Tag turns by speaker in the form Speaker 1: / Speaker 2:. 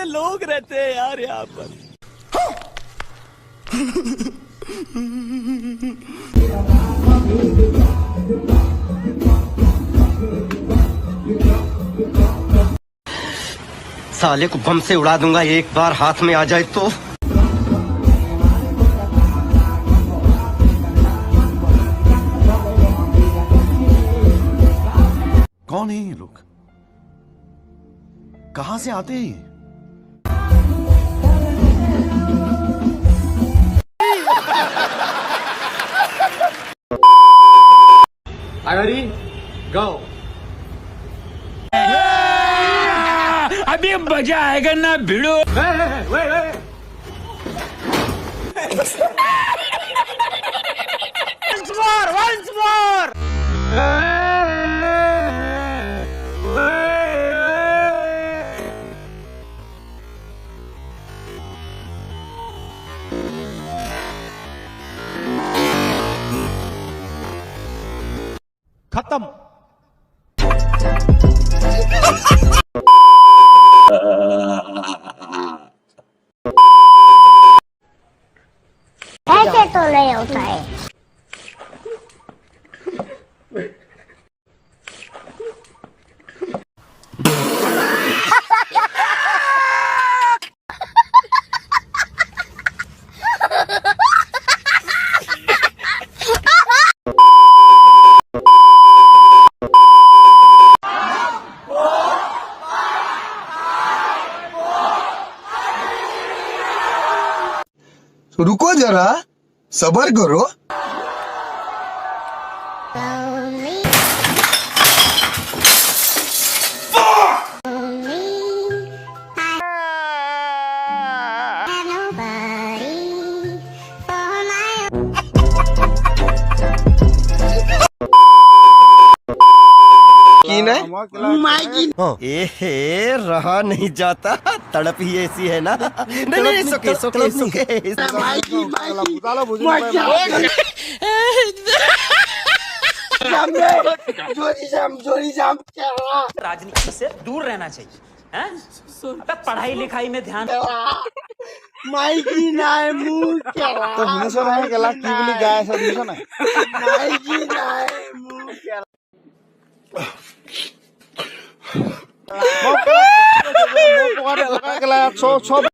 Speaker 1: कैसे लोग रहते हैं यार यहाँ पर।
Speaker 2: साले को बम से उड़ा दूंगा एक बार हाथ में आ जाए तो।
Speaker 3: कौन है ये लोग? कहां से आते हैं ये?
Speaker 4: Ready? Go.
Speaker 1: अभी मजा आएगा ना भिड़ो।
Speaker 4: Wait.
Speaker 1: once more.
Speaker 4: खत्म।
Speaker 5: ऐसे तो नहीं होता है।
Speaker 6: रुको जरा, सबर करो।
Speaker 2: एहे रहा नहीं जाता, तड़प ही ऐसी है ना। नहीं सुके
Speaker 1: राजनीति से दूर रहना चाहिए हैं? अबे पढ़ाई लिखाई में ध्यान।
Speaker 6: माइकी नाय मुंह केला तो শুনিছো নহয় কেলা কি বুলি গায় আছে শুনিছো নাই মাইকি নায় মুंह কেলা মই পকাৰে লগাই কেলা সব